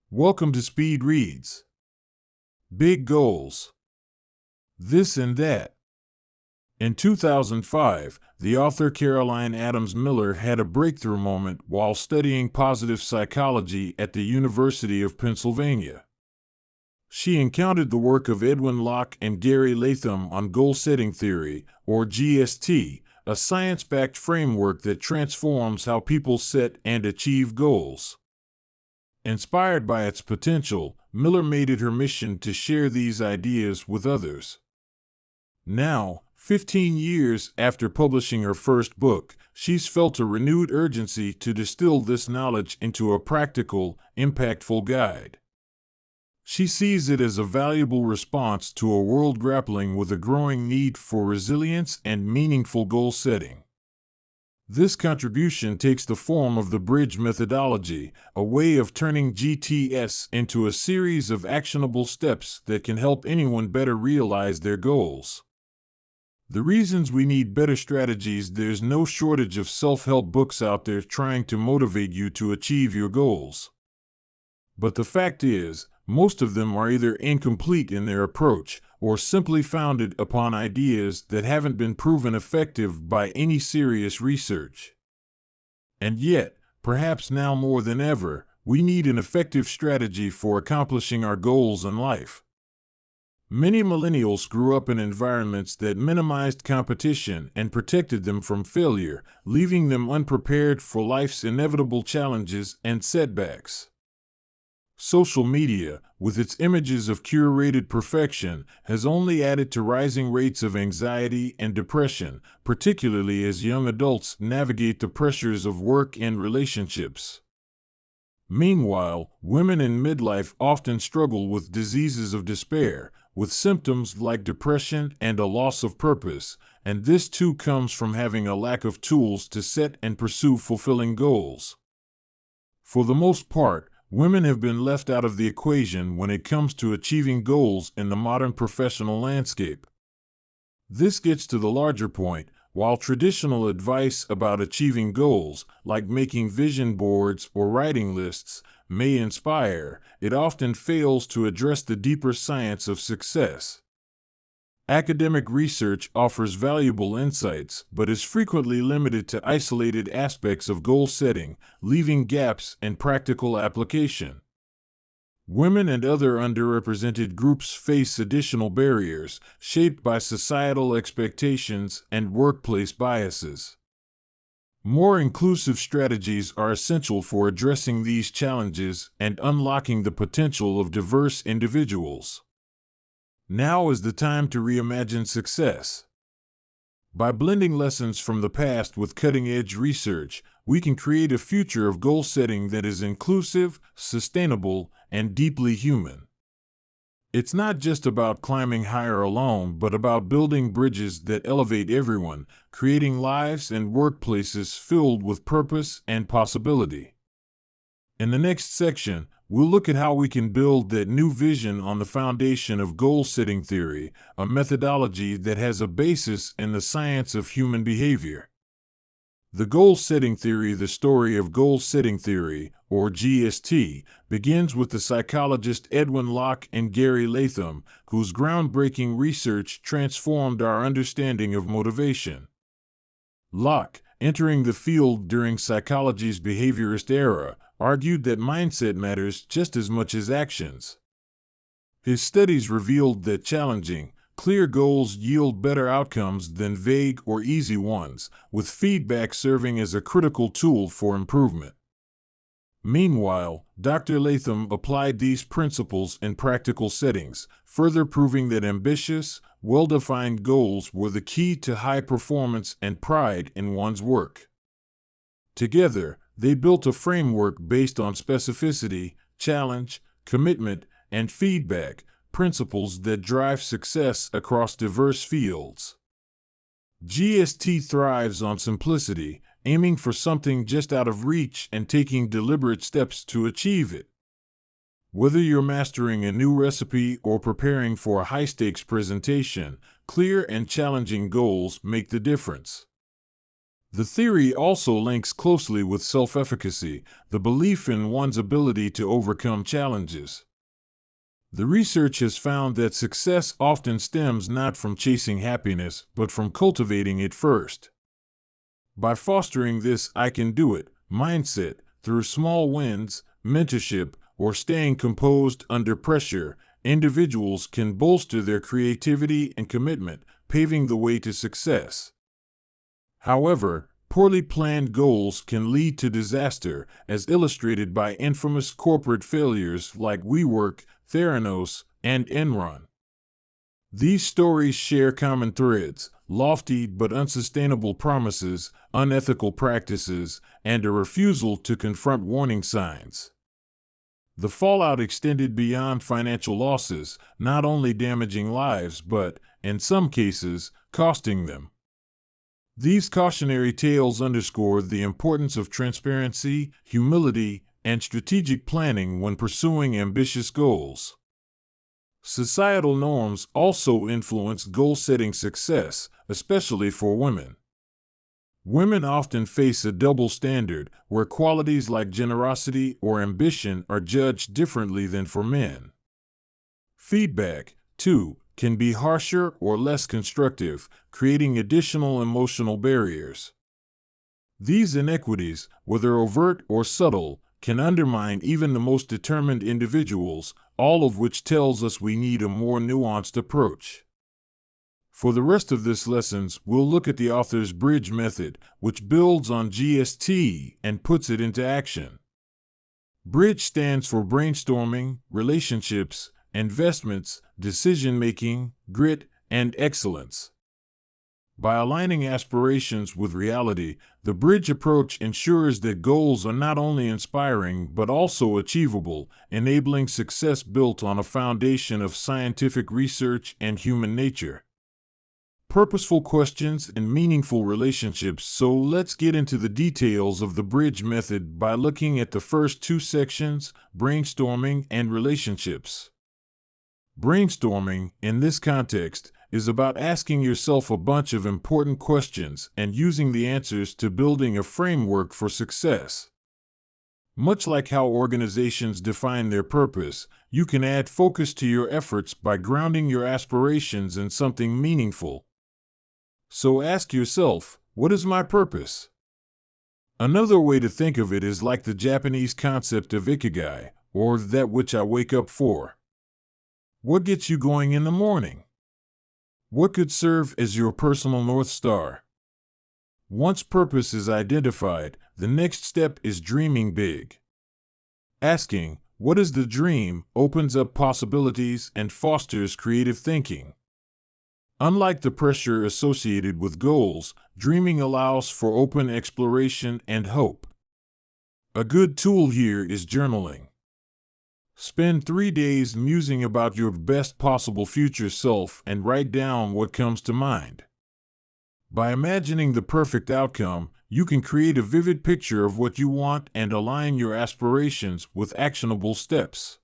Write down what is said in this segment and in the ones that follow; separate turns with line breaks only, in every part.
Welcome to Speed Reads. Big Goals. This and That. In 2005, the author Caroline Adams Miller had a breakthrough moment while studying positive psychology at the University of Pennsylvania. She encountered the work of Edwin Locke and Gary Latham on goal-setting theory, or GST, a science-backed framework that transforms how people set and achieve goals. Inspired by its potential, Miller made it her mission to share these ideas with others. Now, 15 years after publishing her first book, she's felt a renewed urgency to distill this knowledge into a practical, impactful guide. She sees it as a valuable response to a world grappling with a growing need for resilience and meaningful goal setting. This contribution takes the form of the Bridge methodology, a way of turning GTS into a series of actionable steps that can help anyone better realize their goals. The reasons we need better strategies. There's no shortage of self-help books out there trying to motivate you to achieve your goals. But the fact is, most of them are either incomplete in their approach or simply founded upon ideas that haven't been proven effective by any serious research. And yet, perhaps now more than ever, we need an effective strategy for accomplishing our goals in life. Many millennials grew up in environments that minimized competition and protected them from failure, leaving them unprepared for life's inevitable challenges and setbacks. Social media, with its images of curated perfection, has only added to rising rates of anxiety and depression, particularly as young adults navigate the pressures of work and relationships. Meanwhile, women in midlife often struggle with diseases of despair, with symptoms like depression and a loss of purpose, and this too comes from having a lack of tools to set and pursue fulfilling goals. For the most part, women have been left out of the equation when it comes to achieving goals in the modern professional landscape. This gets to the larger point. While traditional advice about achieving goals, like making vision boards or writing lists, may inspire, it often fails to address the deeper science of success. Academic research offers valuable insights, but is frequently limited to isolated aspects of goal setting, leaving gaps in practical application. Women and other underrepresented groups face additional barriers, shaped by societal expectations and workplace biases. More inclusive strategies are essential for addressing these challenges and unlocking the potential of diverse individuals. Now is the time to reimagine success. By blending lessons from the past with cutting-edge research, we can create a future of goal setting that is inclusive, sustainable, and deeply human. It's not just about climbing higher alone, but about building bridges that elevate everyone, creating lives and workplaces filled with purpose and possibility. In the next section, we'll look at how we can build that new vision on the foundation of goal-setting theory, a methodology that has a basis in the science of human behavior. The goal-setting theory, the story of goal-setting theory, or GST, begins with the psychologist Edwin Locke and Gary Latham, whose groundbreaking research transformed our understanding of motivation. Locke, entering the field during psychology's behaviorist era, argued that mindset matters just as much as actions. His studies revealed that challenging, clear goals yield better outcomes than vague or easy ones, with feedback serving as a critical tool for improvement. Meanwhile, Dr. Latham applied these principles in practical settings, further proving that ambitious, well-defined goals were the key to high performance and pride in one's work. Together, they built a framework based on specificity, challenge, commitment, and feedback, principles that drive success across diverse fields. GST thrives on simplicity, aiming for something just out of reach and taking deliberate steps to achieve it. Whether you're mastering a new recipe or preparing for a high-stakes presentation, clear and challenging goals make the difference. The theory also links closely with self-efficacy, the belief in one's ability to overcome challenges. The research has found that success often stems not from chasing happiness, but from cultivating it first. By fostering this "I can do it" mindset through small wins, mentorship, or staying composed under pressure, individuals can bolster their creativity and commitment, paving the way to success. However, poorly planned goals can lead to disaster, as illustrated by infamous corporate failures like WeWork, Theranos, and Enron. These stories share common threads: lofty but unsustainable promises, unethical practices, and a refusal to confront warning signs. The fallout extended beyond financial losses, not only damaging lives but, in some cases, costing them. These cautionary tales underscore the importance of transparency, humility, and strategic planning when pursuing ambitious goals. Societal norms also influence goal-setting success, especially for women. Women often face a double standard, where qualities like generosity or ambition are judged differently than for men. Feedback, too, can be harsher or less constructive, creating additional emotional barriers. These inequities, whether overt or subtle, can undermine even the most determined individuals, all of which tells us we need a more nuanced approach. For the rest of this lesson, we'll look at the author's bridge method, which builds on GST and puts it into action. Bridge stands for brainstorming, relationships, investments, decision-making, grit, and excellence. By aligning aspirations with reality, the bridge approach ensures that goals are not only inspiring but also achievable, enabling success built on a foundation of scientific research and human nature. Purposeful questions and meaningful relationships. So let's get into the details of the bridge method by looking at the first two sections, brainstorming and relationships. Brainstorming, in this context, is about asking yourself a bunch of important questions and using the answers to building a framework for success. Much like how organizations define their purpose, you can add focus to your efforts by grounding your aspirations in something meaningful. So ask yourself, what is my purpose? Another way to think of it is like the Japanese concept of ikigai, or that which I wake up for. What gets you going in the morning? What could serve as your personal North Star? Once purpose is identified, the next step is dreaming big. Asking, what is the dream, opens up possibilities and fosters creative thinking. Unlike the pressure associated with goals, dreaming allows for open exploration and hope. A good tool here is journaling. Spend 3 days musing about your best possible future self and write down what comes to mind. By imagining the perfect outcome, you can create a vivid picture of what you want and align your aspirations with actionable steps.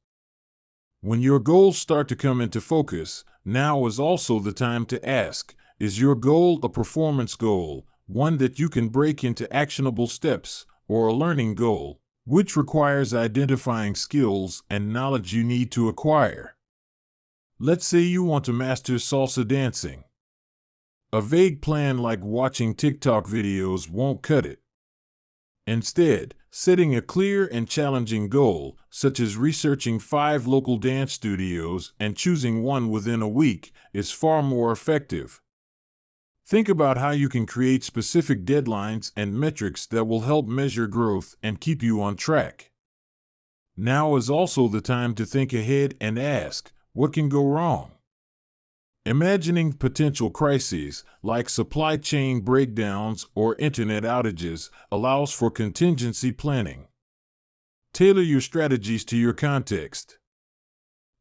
When your goals start to come into focus, now is also the time to ask, is your goal a performance goal, one that you can break into actionable steps, or a learning goal, which requires identifying skills and knowledge you need to acquire? Let's say you want to master salsa dancing. A vague plan like watching TikTok videos won't cut it. Instead, setting a clear and challenging goal, such as researching 5 local dance studios and choosing one within a week, is far more effective. Think about how you can create specific deadlines and metrics that will help measure growth and keep you on track. Now is also the time to think ahead and ask, what can go wrong? Imagining potential crises, like supply chain breakdowns or internet outages, allows for contingency planning. Tailor your strategies to your context.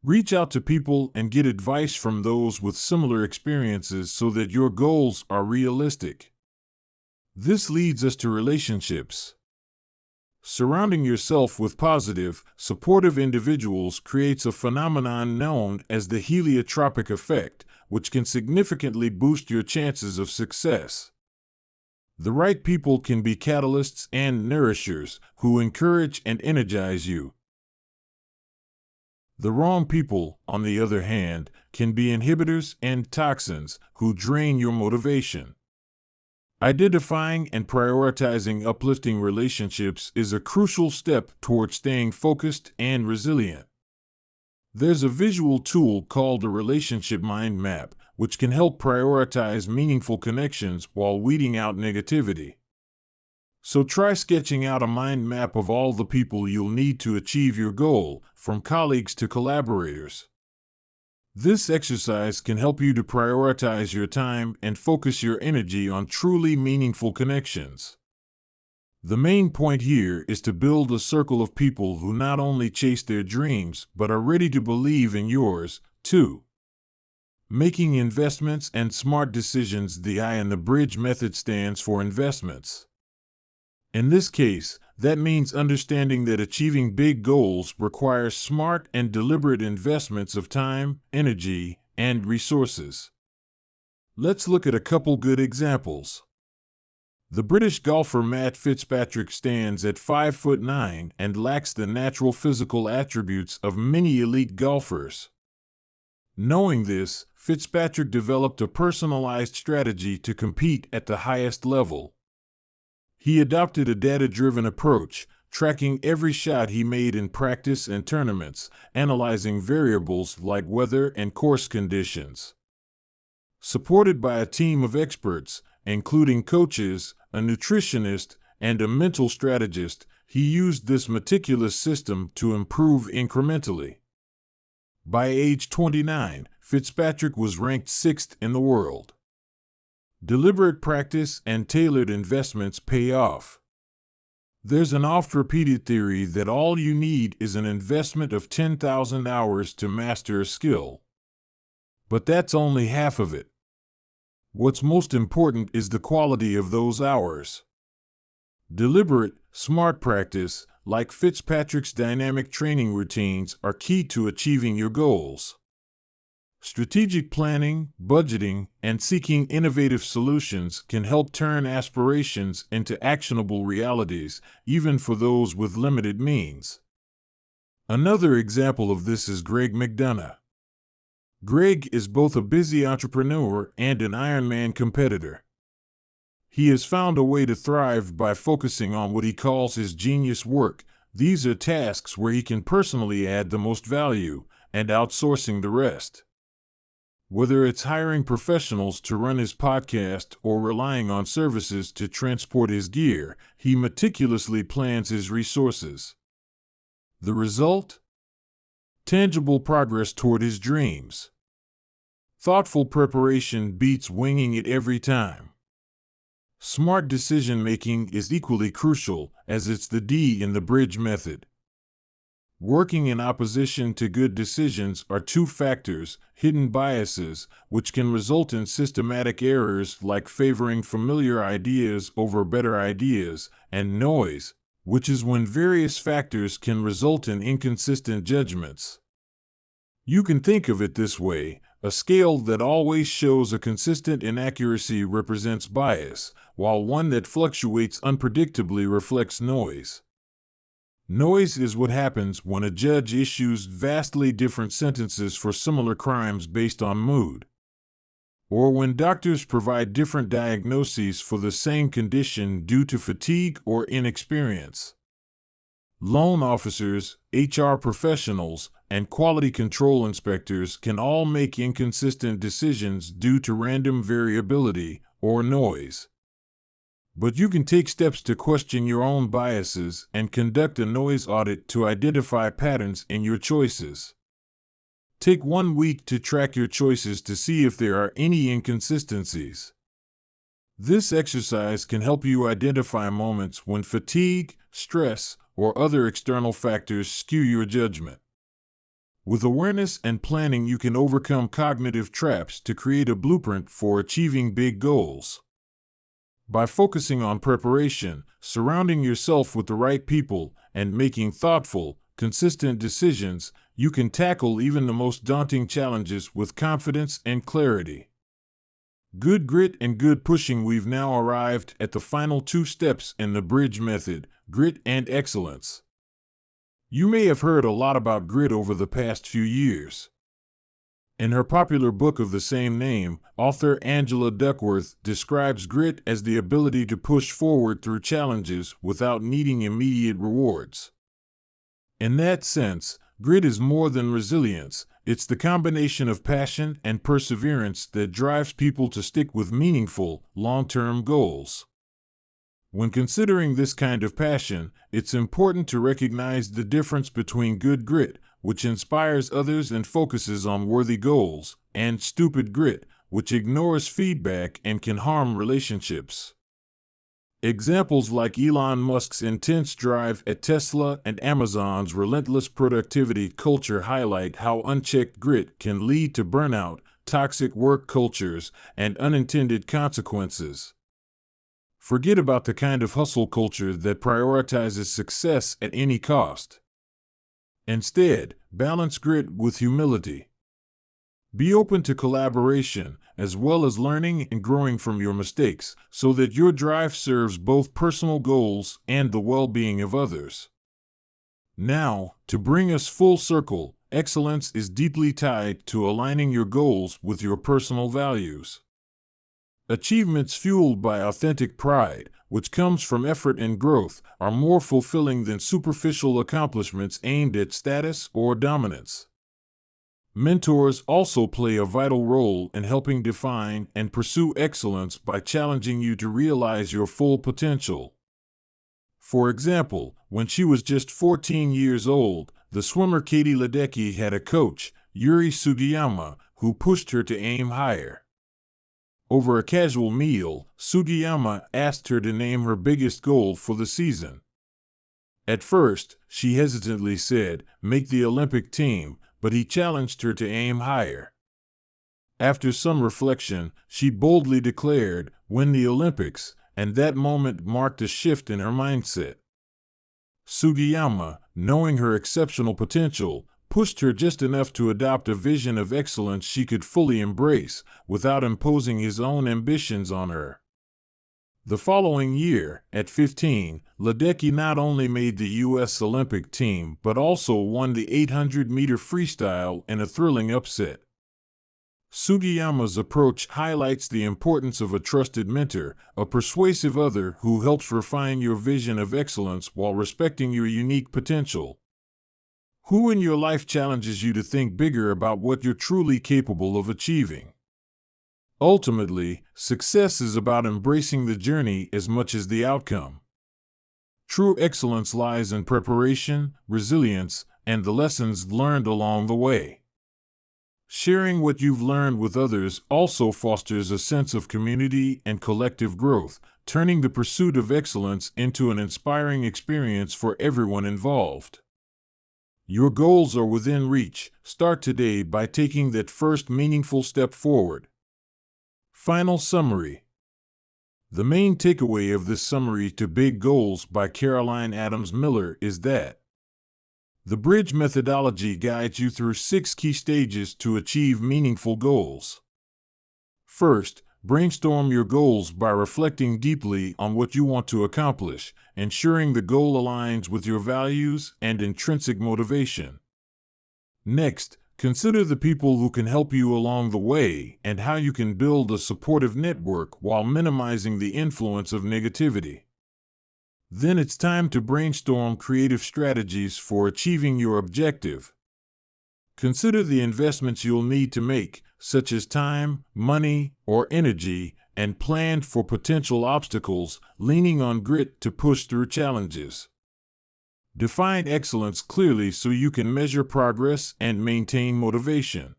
Reach out to people and get advice from those with similar experiences so that your goals are realistic. This leads us to relationships. Surrounding yourself with positive, supportive individuals creates a phenomenon known as the heliotropic effect, which can significantly boost your chances of success. The right people can be catalysts and nourishers who encourage and energize you. The wrong people, on the other hand, can be inhibitors and toxins who drain your motivation. Identifying and prioritizing uplifting relationships is a crucial step toward staying focused and resilient. There's a visual tool called the relationship mind map, which can help prioritize meaningful connections while weeding out negativity. So try sketching out a mind map of all the people you'll need to achieve your goal, from colleagues to collaborators. This exercise can help you to prioritize your time and focus your energy on truly meaningful connections. The main point here is to build a circle of people who not only chase their dreams, but are ready to believe in yours, too. Making investments and smart decisions. The I in the bridge method stands for investments. In this case, that means understanding that achieving big goals requires smart and deliberate investments of time, energy, and resources. Let's look at a couple good examples. The British golfer Matt Fitzpatrick stands at 5'9" and lacks the natural physical attributes of many elite golfers. Knowing this, Fitzpatrick developed a personalized strategy to compete at the highest level. He adopted a data-driven approach, tracking every shot he made in practice and tournaments, analyzing variables like weather and course conditions. Supported by a team of experts, including coaches, a nutritionist, and a mental strategist, he used this meticulous system to improve incrementally. By age 29, Fitzpatrick was ranked 6th in the world. Deliberate practice and tailored investments pay off. There's an oft-repeated theory that all you need is an investment of 10,000 hours to master a skill. But that's only half of it. What's most important is the quality of those hours. Deliberate, smart practice, like Fitzpatrick's dynamic training routines, are key to achieving your goals. Strategic planning, budgeting, and seeking innovative solutions can help turn aspirations into actionable realities, even for those with limited means. Another example of this is Greg McDonough. Greg is both a busy entrepreneur and an Ironman competitor. He has found a way to thrive by focusing on what he calls his genius work. These are tasks where he can personally add the most value, and outsourcing the rest. Whether it's hiring professionals to run his podcast or relying on services to transport his gear, he meticulously plans his resources. The result? Tangible progress toward his dreams. Thoughtful preparation beats winging it every time. Smart decision-making is equally crucial, as it's the D in the bridge method. Working in opposition to good decisions are two factors: hidden biases, which can result in systematic errors like favoring familiar ideas over better ideas, and noise, which is when various factors can result in inconsistent judgments. You can think of it this way: a scale that always shows a consistent inaccuracy represents bias, while one that fluctuates unpredictably reflects noise. Noise is what happens when a judge issues vastly different sentences for similar crimes based on mood, or when doctors provide different diagnoses for the same condition due to fatigue or inexperience. Loan officers, HR professionals, and quality control inspectors can all make inconsistent decisions due to random variability or noise. But you can take steps to question your own biases and conduct a noise audit to identify patterns in your choices. Take 1 week to track your choices to see if there are any inconsistencies. This exercise can help you identify moments when fatigue, stress, or other external factors skew your judgment. With awareness and planning, you can overcome cognitive traps to create a blueprint for achieving big goals. By focusing on preparation, surrounding yourself with the right people, and making thoughtful, consistent decisions, you can tackle even the most daunting challenges with confidence and clarity. Good grit and good pushing. We've now arrived at the final two steps in the bridge method, grit and excellence. You may have heard a lot about grit over the past few years. In her popular book of the same name, author Angela Duckworth describes grit as the ability to push forward through challenges without needing immediate rewards. In that sense, grit is more than resilience. It's the combination of passion and perseverance that drives people to stick with meaningful, long-term goals. When considering this kind of passion, it's important to recognize the difference between good grit, which inspires others and focuses on worthy goals, and stupid grit, which ignores feedback and can harm relationships. Examples like Elon Musk's intense drive at Tesla and Amazon's relentless productivity culture highlight how unchecked grit can lead to burnout, toxic work cultures, and unintended consequences. Forget about the kind of hustle culture that prioritizes success at any cost. Instead, balance grit with humility. Be open to collaboration, as well as learning and growing from your mistakes, so that your drive serves both personal goals and the well-being of others. Now, to bring us full circle, excellence is deeply tied to aligning your goals with your personal values. Achievements fueled by authentic pride, which comes from effort and growth, are more fulfilling than superficial accomplishments aimed at status or dominance. Mentors also play a vital role in helping define and pursue excellence by challenging you to realize your full potential. For example, when she was just 14 years old, the swimmer Katie Ledecky had a coach, Yuri Sugiyama, who pushed her to aim higher. Over a casual meal, Sugiyama asked her to name her biggest goal for the season. At first, she hesitantly said, "Make the Olympic team," but he challenged her to aim higher. After some reflection, she boldly declared, "Win the Olympics," and that moment marked a shift in her mindset. Sugiyama, knowing her exceptional potential, pushed her just enough to adopt a vision of excellence she could fully embrace, without imposing his own ambitions on her. The following year, at 15, Ledecky not only made the U.S. Olympic team but also won the 800-meter freestyle in a thrilling upset. Sugiyama's approach highlights the importance of a trusted mentor, a persuasive other who helps refine your vision of excellence while respecting your unique potential. Who in your life challenges you to think bigger about what you're truly capable of achieving? Ultimately, success is about embracing the journey as much as the outcome. True excellence lies in preparation, resilience, and the lessons learned along the way. Sharing what you've learned with others also fosters a sense of community and collective growth, turning the pursuit of excellence into an inspiring experience for everyone involved. Your goals are within reach. Start today by taking that first meaningful step forward. Final summary. The main takeaway of this summary to Big Goals by Caroline Adams Miller is that the bridge methodology guides you through 6 key stages to achieve meaningful goals. First, brainstorm your goals by reflecting deeply on what you want to accomplish, ensuring the goal aligns with your values and intrinsic motivation. Next, consider the people who can help you along the way and how you can build a supportive network while minimizing the influence of negativity. Then it's time to brainstorm creative strategies for achieving your objective. Consider the investments you'll need to make, such as time, money, or energy, and plan for potential obstacles, leaning on grit to push through challenges. Define excellence clearly so you can measure progress and maintain motivation.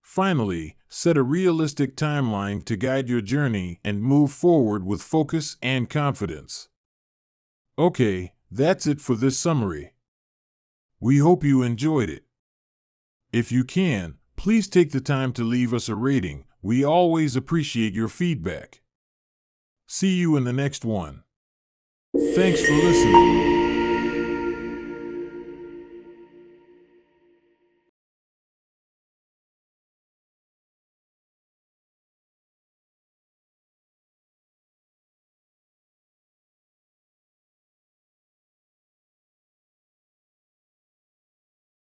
Finally, set a realistic timeline to guide your journey and move forward with focus and confidence. Okay, that's it for this summary. We hope you enjoyed it. If you can, please take the time to leave us a rating. We always appreciate your feedback. See you in the next one. Thanks for listening.